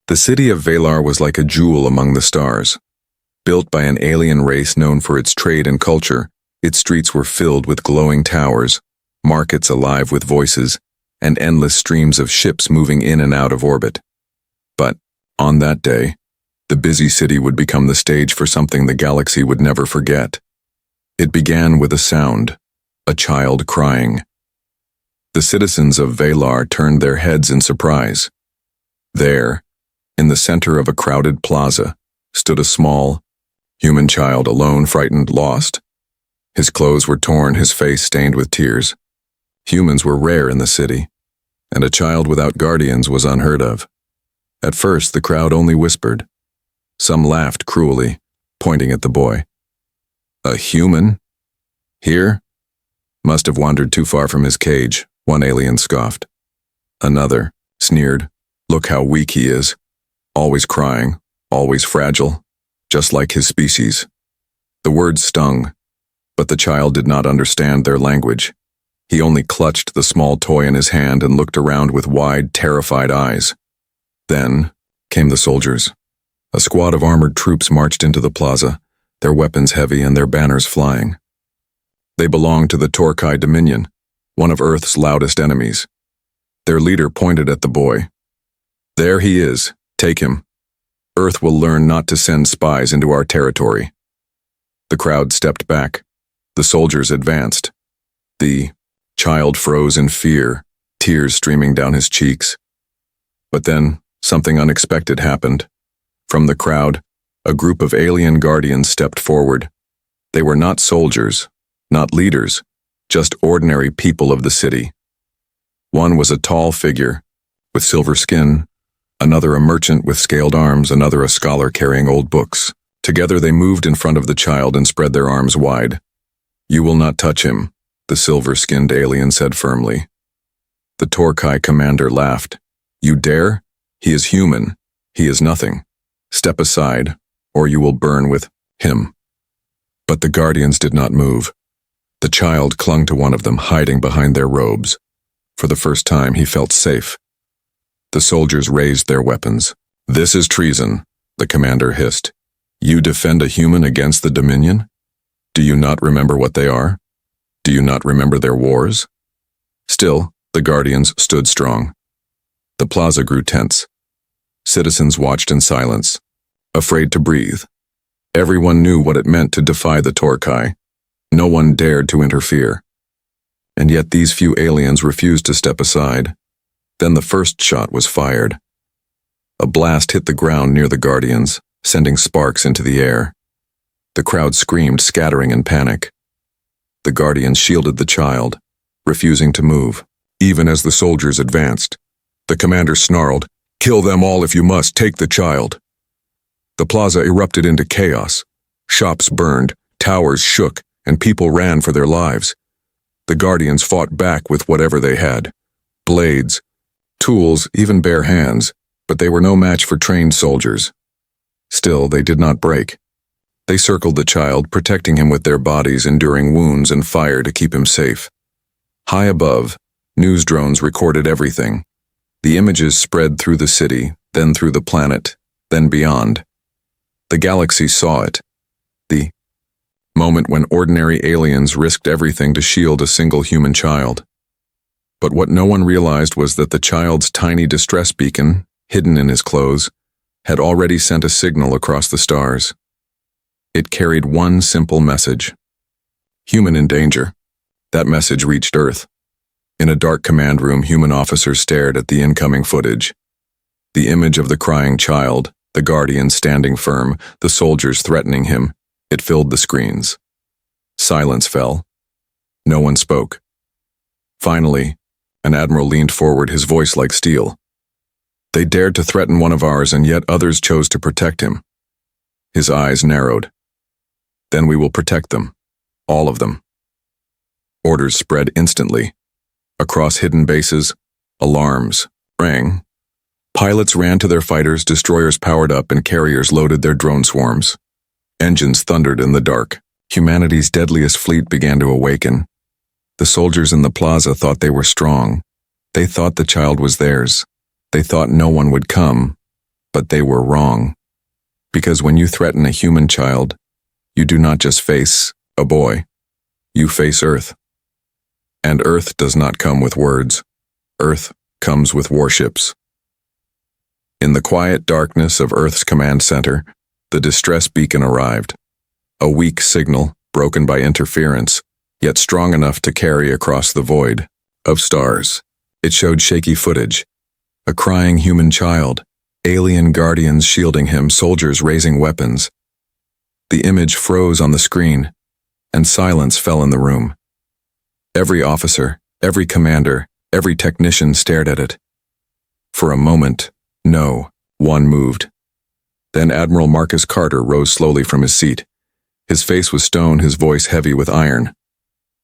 The city of Valar was like a jewel among the stars. Built by an alien race known for its trade and culture, its streets were filled with glowing towers, markets alive with voices, and endless streams of ships moving in and out of orbit. But, on that day, the busy city would become the stage for something the galaxy would never forget. It began with a sound, a child crying. The citizens of Valar turned their heads in surprise. There, in the center of a crowded plaza, stood a small, human child, alone, frightened, lost. His clothes were torn, his face stained with tears. Humans were rare in the city, and a child without guardians was unheard of. At first, the crowd only whispered. Some laughed cruelly, pointing at the boy. A human? Here? Must have wandered too far from his cage, one alien scoffed. Another sneered. Look how weak he is. Always crying, always fragile, just like his species. The words stung, but the child did not understand their language. He only clutched the small toy in his hand and looked around with wide, terrified eyes. Then came the soldiers. A squad of armored troops marched into the plaza, their weapons heavy and their banners flying. They belonged to the Torkai Dominion, one of Earth's loudest enemies. Their leader pointed at the boy. There he is, take him. Earth will learn not to send spies into our territory. The crowd stepped back. The soldiers advanced. The child froze in fear, tears streaming down his cheeks. But then, something unexpected happened. From the crowd, a group of alien guardians stepped forward. They were not soldiers, not leaders, just ordinary people of the city. One was a tall figure, with silver skin, another a merchant with scaled arms, another a scholar carrying old books. Together they moved in front of the child and spread their arms wide. You will not touch him, the silver-skinned alien said firmly. The Torkai commander laughed. You dare? He is human. He is nothing. Step aside, or you will burn with him. But the guardians did not move. The child clung to one of them, hiding behind their robes. For the first time, he felt safe. The soldiers raised their weapons. This is treason, the commander hissed. You defend a human against the Dominion? Do you not remember what they are? Do you not remember their wars? Still, the guardians stood strong. The plaza grew tense. Citizens watched in silence, afraid to breathe. Everyone knew what it meant to defy the Torkai. No one dared to interfere. And yet these few aliens refused to step aside. Then the first shot was fired. A blast hit the ground near the guardians, sending sparks into the air. The crowd screamed, scattering in panic. The guardians shielded the child, refusing to move. Even as the soldiers advanced, the commander snarled, Kill them all if you must, take the child. The plaza erupted into chaos. Shops burned, towers shook, and people ran for their lives. The guardians fought back with whatever they had. Blades, tools, even bare hands, but they were no match for trained soldiers. Still, they did not break. They circled the child, protecting him with their bodies, enduring wounds and fire to keep him safe. High above, news drones recorded everything. The images spread through the city, then through the planet, then beyond. The galaxy saw it. The moment when ordinary aliens risked everything to shield a single human child. But what no one realized was that the child's tiny distress beacon, hidden in his clothes, had already sent a signal across the stars. It carried one simple message. Human in danger. That message reached Earth. In a dark command room, human officers stared at the incoming footage. The image of the crying child, the guardian standing firm, the soldiers threatening him, it filled the screens. Silence fell. No one spoke. Finally, an admiral leaned forward, his voice like steel. They dared to threaten one of ours, and yet others chose to protect him. His eyes narrowed. Then we will protect them. All of them. Orders spread instantly. Across hidden bases, alarms rang. Pilots ran to their fighters, destroyers powered up, and carriers loaded their drone swarms. Engines thundered in the dark. Humanity's deadliest fleet began to awaken. The soldiers in the plaza thought they were strong. They thought the child was theirs. They thought no one would come. But they were wrong. Because when you threaten a human child, you do not just face a boy, you face Earth. And Earth does not come with words. Earth comes with warships. In the quiet darkness of Earth's command center, the distress beacon arrived. A weak signal, broken by interference, yet strong enough to carry across the void of stars. It showed shaky footage. A crying human child, alien guardians shielding him, soldiers raising weapons. The image froze on the screen, and silence fell in the room. Every officer, every commander, every technician stared at it. For a moment, no one moved. Then Admiral Marcus Carter rose slowly from his seat. His face was stone, his voice heavy with iron.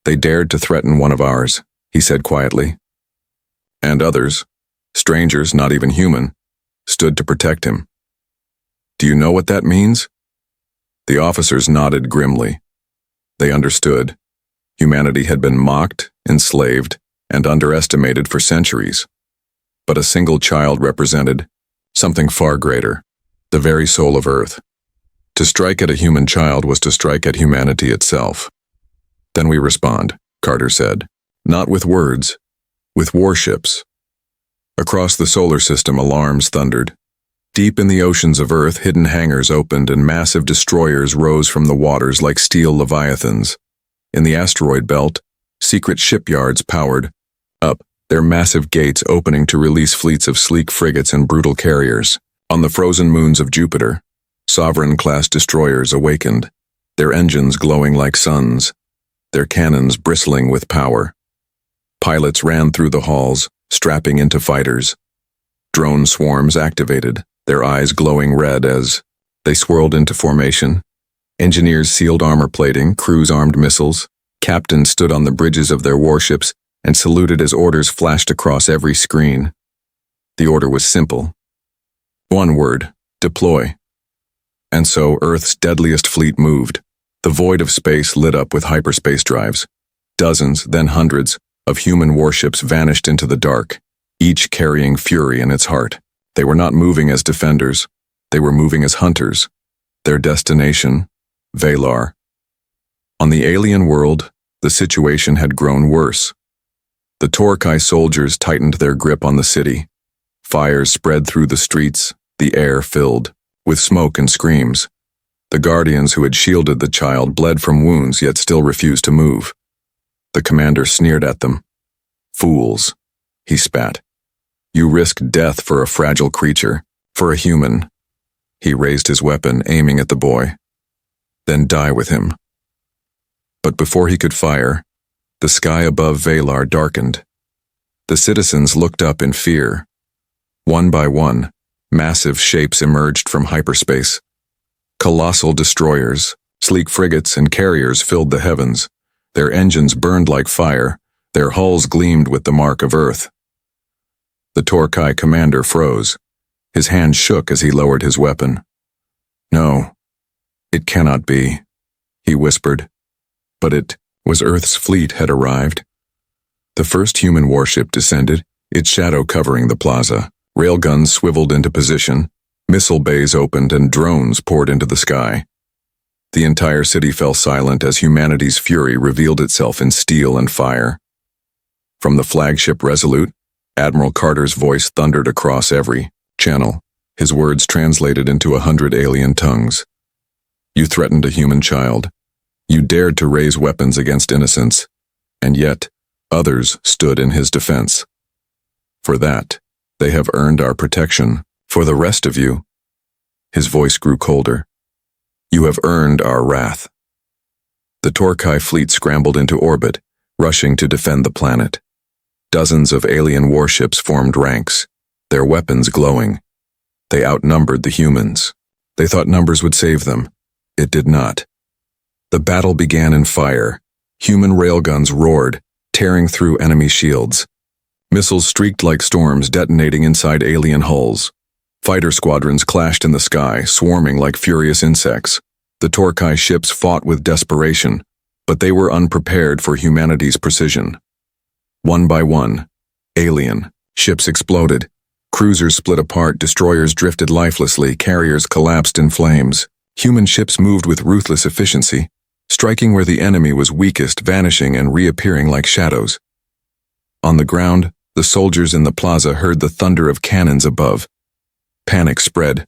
"They dared to threaten one of ours," he said quietly. And others, strangers not even human, stood to protect him. "Do you know what that means?" The officers nodded grimly. They understood. Humanity had been mocked, enslaved, and underestimated for centuries. But a single child represented something far greater, the very soul of Earth. To strike at a human child was to strike at humanity itself. "Then we respond," Carter said. "Not with words, with warships." Across the solar system, alarms thundered. Deep in the oceans of Earth, hidden hangars opened and massive destroyers rose from the waters like steel leviathans. In the asteroid belt, secret shipyards powered up, their massive gates opening to release fleets of sleek frigates and brutal carriers. On the frozen moons of Jupiter, Sovereign-class destroyers awakened, their engines glowing like suns, their cannons bristling with power. Pilots ran through the halls, strapping into fighters. Drone swarms activated, their eyes glowing red as they swirled into formation. Engineers sealed armor plating, crews armed missiles. Captains stood on the bridges of their warships and saluted as orders flashed across every screen. The order was simple. One word: deploy. And so Earth's deadliest fleet moved. The void of space lit up with hyperspace drives. Dozens, then hundreds, of human warships vanished into the dark, each carrying fury in its heart. They were not moving as defenders. They were moving as hunters. Their destination, Valar. On the alien world, the situation had grown worse. The Torkai soldiers tightened their grip on the city. Fires spread through the streets, the air filled with smoke and screams. The guardians who had shielded the child bled from wounds yet still refused to move. The commander sneered at them. "Fools," he spat. "You risk death for a fragile creature, for a human." He raised his weapon, aiming at the boy. "Then die with him." But before he could fire, the sky above Valar darkened. The citizens looked up in fear. One by one, massive shapes emerged from hyperspace. Colossal destroyers, sleek frigates and carriers filled the heavens. Their engines burned like fire, their hulls gleamed with the mark of Earth. The Torkai commander froze. His hand shook as he lowered his weapon. "No, it cannot be," he whispered. But it was Earth's fleet had arrived. The first human warship descended, its shadow covering the plaza. Railguns swiveled into position, missile bays opened, and drones poured into the sky. The entire city fell silent as humanity's fury revealed itself in steel and fire. From the flagship Resolute, Admiral Carter's voice thundered across every channel, his words translated into 100 alien tongues. "You threatened a human child. You dared to raise weapons against innocents, and yet others stood in his defense. For that, they have earned our protection. For the rest of you," his voice grew colder, "you have earned our wrath." The Torkai fleet scrambled into orbit, rushing to defend the planet. Dozens of alien warships formed ranks, their weapons glowing. They outnumbered the humans. They thought numbers would save them. It did not. The battle began in fire. Human railguns roared, tearing through enemy shields. Missiles streaked like storms, detonating inside alien hulls. Fighter squadrons clashed in the sky, swarming like furious insects. The Torkai ships fought with desperation, but they were unprepared for humanity's precision. One by one, alien ships exploded, Cruisers split apart, destroyers drifted lifelessly, carriers collapsed in flames. Human ships moved with ruthless efficiency, striking where the enemy was weakest, vanishing and reappearing like shadows. On the ground, the soldiers in the plaza heard the thunder of cannons above. Panic spread.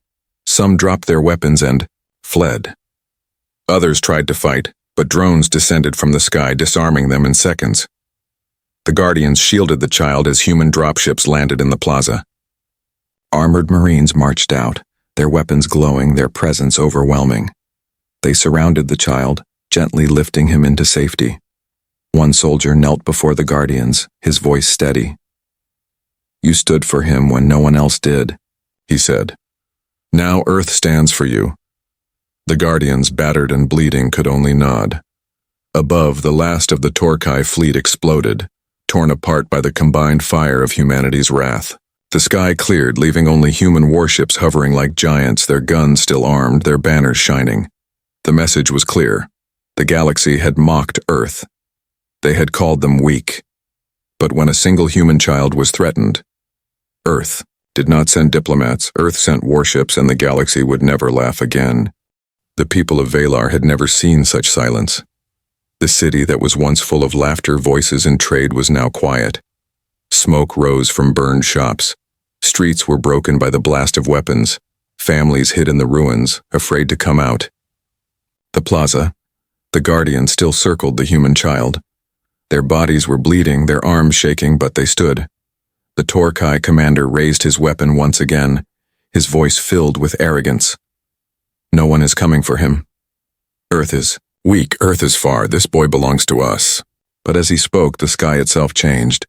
Some dropped their weapons and fled. Others tried to fight, but drones descended from the sky, disarming them in seconds. The Guardians shielded the child as human dropships landed in the plaza. Armored Marines marched out, their weapons glowing, their presence overwhelming. They surrounded the child, gently lifting him into safety. One soldier knelt before the Guardians, his voice steady. "You stood for him when no one else did," he said. "Now Earth stands for you." The Guardians, battered and bleeding, could only nod. Above, the last of the Torkai fleet exploded, torn apart by the combined fire of humanity's wrath. The sky cleared, leaving only human warships hovering like giants, their guns still armed, their banners shining. The message was clear. The galaxy had mocked Earth. They had called them weak. But when a single human child was threatened, Earth did not send diplomats. Earth sent warships, and the galaxy would never laugh again. The people of Valar had never seen such silence. The city that was once full of laughter, voices, and trade was now quiet. Smoke rose from burned shops. Streets were broken by the blast of weapons. Families hid in the ruins, afraid to come out. The plaza, the Guardians still circled the human child. Their bodies were bleeding, their arms shaking, but they stood. The Torkai commander raised his weapon once again, his voice filled with arrogance. "No one is coming for him. Earth is weak, Earth is far, this boy belongs to us." But as he spoke, the sky itself changed.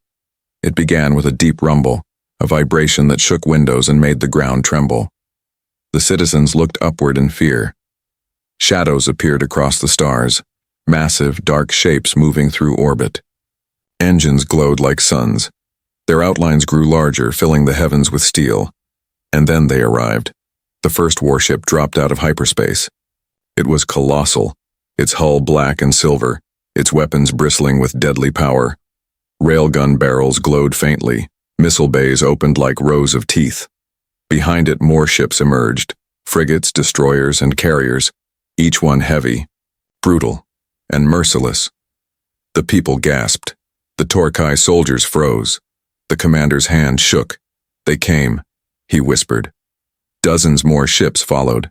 It began with a deep rumble, a vibration that shook windows and made the ground tremble. The citizens looked upward in fear. Shadows appeared across the stars, massive, dark shapes moving through orbit. Engines glowed like suns. Their outlines grew larger, filling the heavens with steel. And then they arrived. The first warship dropped out of hyperspace. It was colossal, its hull black and silver, its weapons bristling with deadly power. Railgun barrels glowed faintly, missile bays opened like rows of teeth. Behind it, more ships emerged, frigates, destroyers, and carriers, each one heavy, brutal, and merciless. The people gasped. The Torkai soldiers froze. The commander's hand shook. "They came," he whispered. Dozens more ships followed.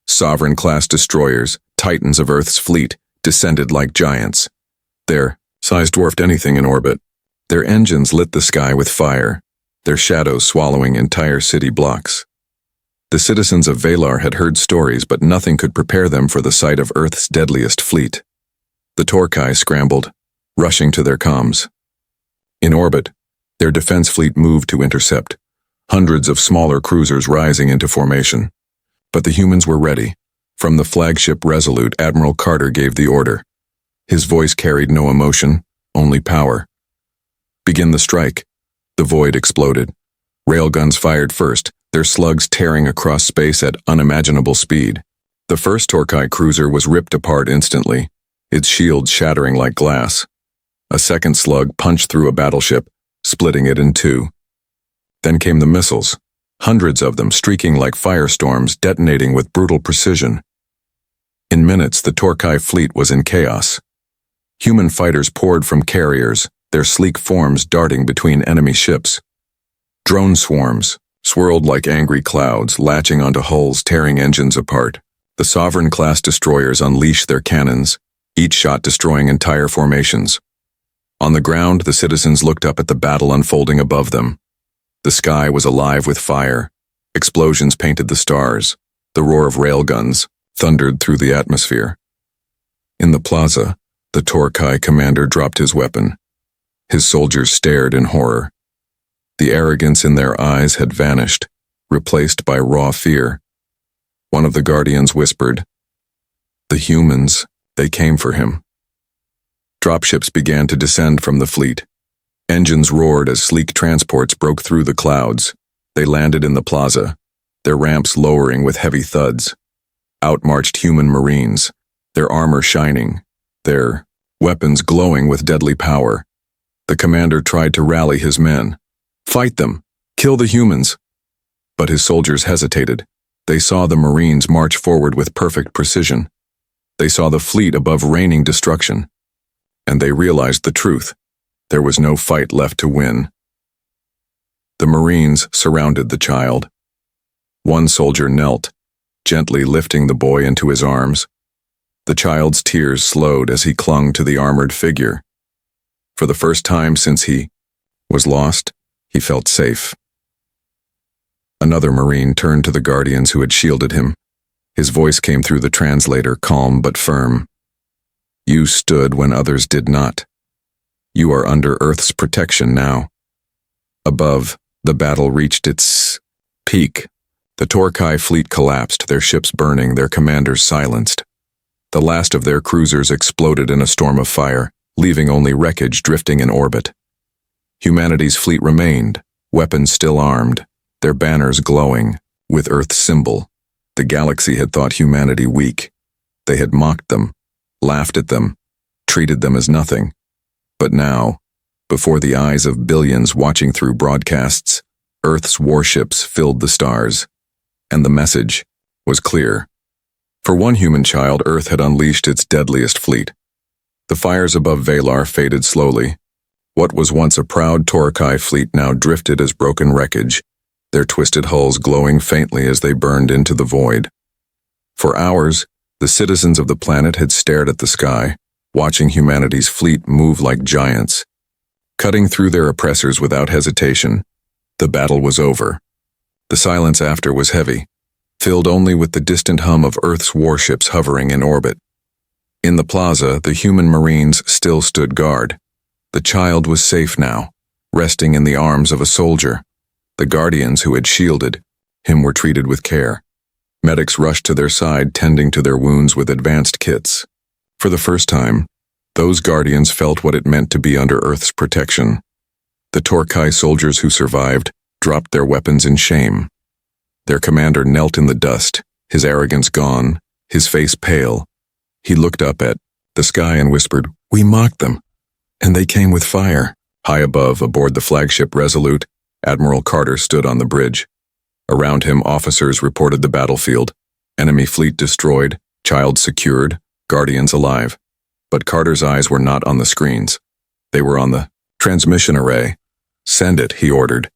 Sovereign-class destroyers, titans of Earth's fleet, descended like giants. Their size dwarfed anything in orbit. Their engines lit the sky with fire, their shadows swallowing entire city blocks. The citizens of Valar had heard stories, but nothing could prepare them for the sight of Earth's deadliest fleet. The Torkai scrambled, rushing to their comms. In orbit, their defense fleet moved to intercept, hundreds of smaller cruisers rising into formation. But the humans were ready. From the flagship Resolute, Admiral Carter gave the order. His voice carried no emotion, only power. "Begin the strike." The void exploded. Railguns fired first, their slugs tearing across space at unimaginable speed. The first Torkai cruiser was ripped apart instantly, its shields shattering like glass. A second slug punched through a battleship, splitting it in two. Then came the missiles, hundreds of them streaking like firestorms, detonating with brutal precision. In minutes, the Torkai fleet was in chaos. Human fighters poured from carriers, their sleek forms darting between enemy ships. Drone swarms swirled like angry clouds, latching onto hulls, tearing engines apart. The Sovereign-class destroyers unleashed their cannons, each shot destroying entire formations. On the ground, the citizens looked up at the battle unfolding above them. The sky was alive with fire. Explosions painted the stars. The roar of railguns thundered through the atmosphere. In the plaza, the Torkai commander dropped his weapon. His soldiers stared in horror. The arrogance in their eyes had vanished, replaced by raw fear. One of the Guardians whispered, "The humans, they came for him." Dropships began to descend from the fleet. Engines roared as sleek transports broke through the clouds. They landed in the plaza, their ramps lowering with heavy thuds. Out marched human marines, their armor shining, their weapons glowing with deadly power. The commander tried to rally his men. "Fight them! Kill the humans! But his soldiers hesitated. They saw the Marines march forward with perfect precision. They saw the fleet above raining destruction. And they realized the truth. There was no fight left to win. The Marines surrounded the child. One soldier knelt, gently lifting the boy into his arms. The child's tears slowed as he clung to the armored figure. For the first time since he was lost, he felt safe. Another Marine turned to the Guardians who had shielded him. His voice came through the translator, calm but firm. You stood when others did not. You are under Earth's protection now. Above, the battle reached its peak. The Torkai fleet collapsed, their ships burning, their commanders silenced. The last of their cruisers exploded in a storm of fire, leaving only wreckage drifting in orbit. Humanity's fleet remained, weapons still armed, their banners glowing, with Earth's symbol. The galaxy had thought humanity weak. They had mocked them, laughed at them, treated them as nothing. But now, before the eyes of billions watching through broadcasts, Earth's warships filled the stars. And the message was clear. For one human child, Earth had unleashed its deadliest fleet. The fires above Valar faded slowly. What was once a proud Torkai fleet now drifted as broken wreckage, their twisted hulls glowing faintly as they burned into the void. For hours, the citizens of the planet had stared at the sky, watching humanity's fleet move like giants. Cutting through their oppressors without hesitation, the battle was over. The silence after was heavy, filled only with the distant hum of Earth's warships hovering in orbit. In the plaza, the human Marines still stood guard. The child was safe now, resting in the arms of a soldier. The Guardians who had shielded him were treated with care. Medics rushed to their side, tending to their wounds with advanced kits. For the first time, those Guardians felt what it meant to be under Earth's protection. The Torkai soldiers who survived dropped their weapons in shame. Their commander knelt in the dust, his arrogance gone, his face pale. He looked up at the sky and whispered, "We mocked them, and they came with fire." High above, aboard the flagship Resolute, Admiral Carter stood on the bridge. Around him, officers reported the battlefield. Enemy fleet destroyed, child secured, Guardians alive. But Carter's eyes were not on the screens. They were on the transmission array. "Send it," he ordered.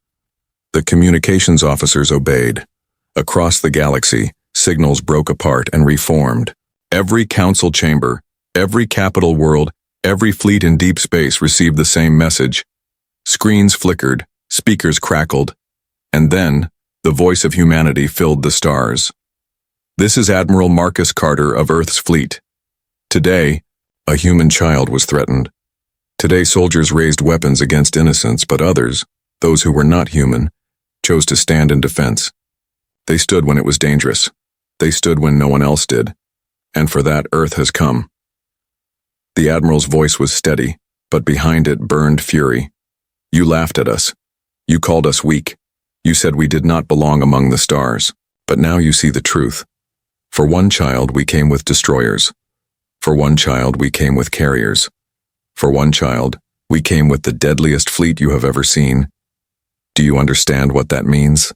The communications officers obeyed. Across the galaxy, signals broke apart and reformed. Every council chamber, every capital world, every fleet in deep space received the same message. Screens flickered, speakers crackled, and then the voice of humanity filled the stars. "This is Admiral Marcus Carter of Earth's fleet. Today, a human child was threatened. Today, soldiers raised weapons against innocents, but others, those who were not human, chose to stand in defense. They stood when it was dangerous. They stood when no one else did. And for that, Earth has come." The Admiral's voice was steady, but behind it burned fury. "You laughed at us. You called us weak. You said we did not belong among the stars. But now you see the truth. For one child, we came with destroyers. For one child, we came with carriers. For one child, we came with the deadliest fleet you have ever seen. Do you understand what that means?"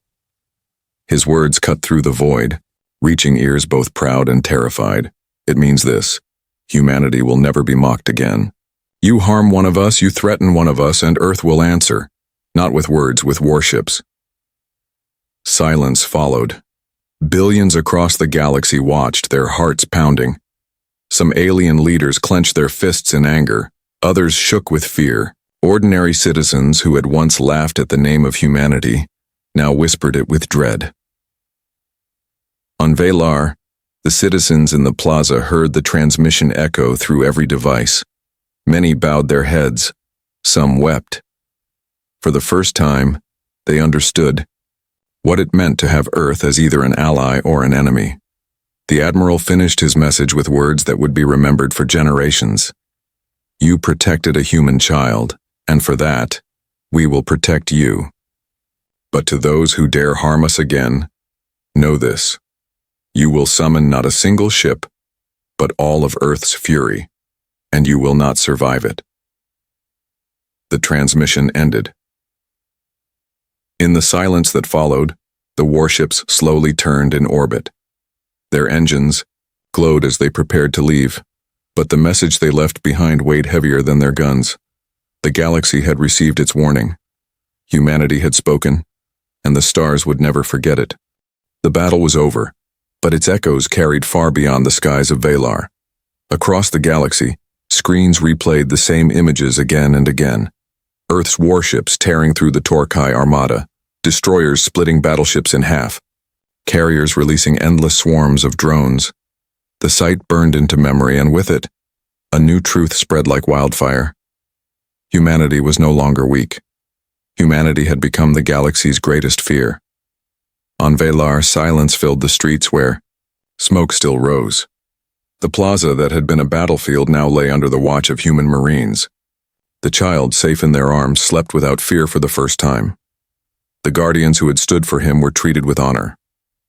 His words cut through the void, reaching ears both proud and terrified. "It means this: humanity will never be mocked again. You harm one of us, you threaten one of us, and Earth will answer. Not with words, with warships." Silence followed. Billions across the galaxy watched, their hearts pounding. Some alien leaders clenched their fists in anger. Others shook with fear. Ordinary citizens who had once laughed at the name of humanity now whispered it with dread. On Valar, the citizens in the plaza heard the transmission echo through every device. Many bowed their heads. Some wept. For the first time, they understood what it meant to have Earth as either an ally or an enemy. The Admiral finished his message with words that would be remembered for generations. "You protected a human child, and for that, we will protect you. But to those who dare harm us again, know this: you will summon not a single ship, but all of Earth's fury, and you will not survive it." The transmission ended. In the silence that followed, The warships slowly turned in orbit. Their engines glowed as they prepared to leave, but the message they left behind weighed heavier than their guns. The galaxy had received its warning. Humanity had spoken, and the stars would never forget it. The battle was over, but its echoes carried far beyond the skies of Valar. Across the galaxy, screens replayed the same images again and again. Earth's warships tearing through the Torkai armada, destroyers splitting battleships in half, carriers releasing endless swarms of drones. The sight burned into memory, and with it, a new truth spread like wildfire. Humanity was no longer weak. Humanity had become the galaxy's greatest fear. On Valar, silence filled the streets where smoke still rose. The plaza that had been a battlefield now lay under the watch of human marines. The child, safe in their arms, slept without fear for the first time. The guardians who had stood for him were treated with honor.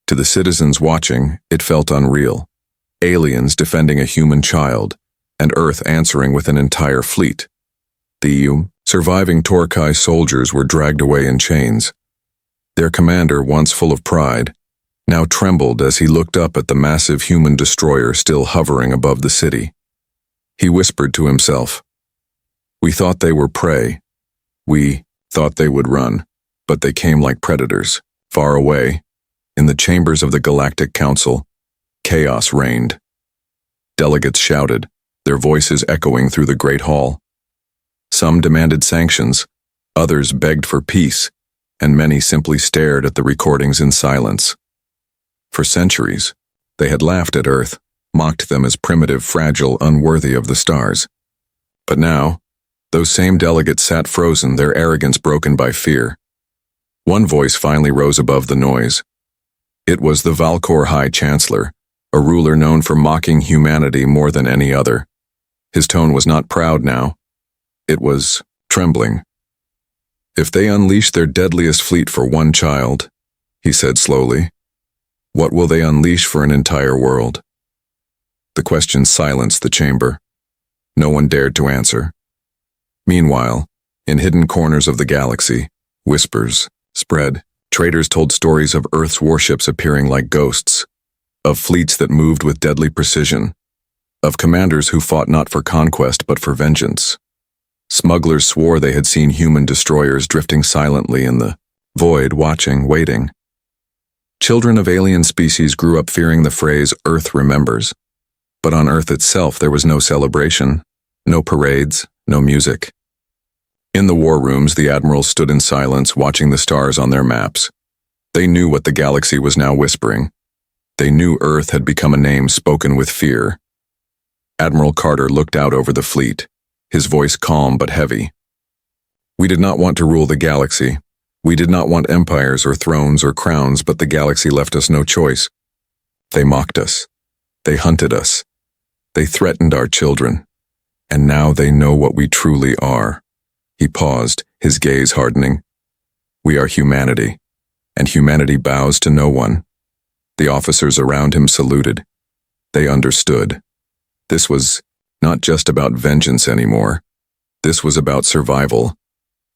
To the citizens watching, it felt unreal. Aliens defending a human child, and Earth answering with an entire fleet. The surviving Torkai soldiers were dragged away in chains. Their commander, once full of pride, now trembled as he looked up at the massive human destroyer still hovering above the city. He whispered to himself, "We thought they were prey. We thought they would run, but they came like predators." Far away, in the chambers of the Galactic Council, chaos reigned. Delegates shouted, their voices echoing through the Great Hall. Some demanded sanctions, others begged for peace, and many simply stared at the recordings in silence. For centuries, they had laughed at Earth, mocked them as primitive, fragile, unworthy of the stars. But now, those same delegates sat frozen, their arrogance broken by fear. One voice finally rose above the noise. It was the Valkor High Chancellor, a ruler known for mocking humanity more than any other. His tone was not proud now. It was trembling. "If they unleash their deadliest fleet for one child," he said slowly, "what will they unleash for an entire world?" The question silenced the chamber. No one dared to answer. Meanwhile, in hidden corners of the galaxy, whispers spread. Traders told stories of Earth's warships appearing like ghosts, of fleets that moved with deadly precision, of commanders who fought not for conquest but for vengeance. Smugglers swore they had seen human destroyers drifting silently in the void, watching, waiting. Children of alien species grew up fearing the phrase "Earth remembers." But on Earth itself there was no celebration, no parades, no music. In the war rooms, the admirals stood in silence, watching the stars on their maps. They knew what the galaxy was now whispering. They knew Earth had become a name spoken with fear. Admiral Carter looked out over the fleet, his voice calm but heavy. "We did not want to rule the galaxy. We did not want empires or thrones or crowns, but the galaxy left us no choice. They mocked us. They hunted us. They threatened our children. And now they know what we truly are." He paused, his gaze hardening. "We are humanity, and humanity bows to no one." The officers around him saluted. They understood. This was not just about vengeance anymore. This was about survival.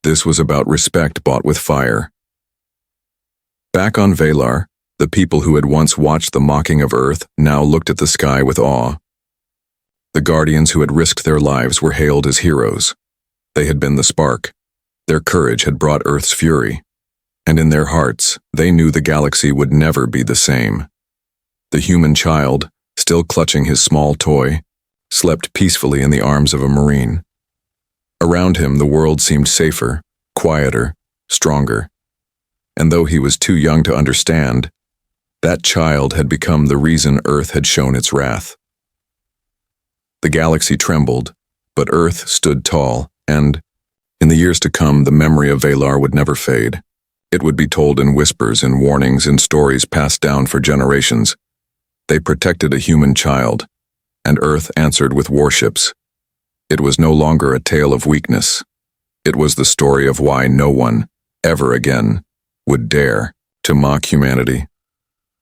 This was about respect bought with fire. Back on Valar, the people who had once watched the mocking of Earth now looked at the sky with awe. The guardians who had risked their lives were hailed as heroes. They had been the spark. Their courage had brought Earth's fury. And in their hearts, they knew the galaxy would never be the same. The human child, still clutching his small toy, slept peacefully in the arms of a marine. Around him, the world seemed safer, quieter, stronger. And though he was too young to understand, that child had become the reason Earth had shown its wrath. The galaxy trembled, but Earth stood tall, and, in the years to come, the memory of Valar would never fade. It would be told in whispers, in warnings, in stories passed down for generations. They protected a human child, and Earth answered with warships. It was no longer a tale of weakness. It was the story of why no one, ever again, would dare to mock humanity.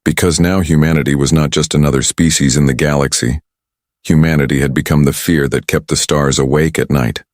Because now humanity was not just another species in the galaxy. Humanity had become the fear that kept the stars awake at night.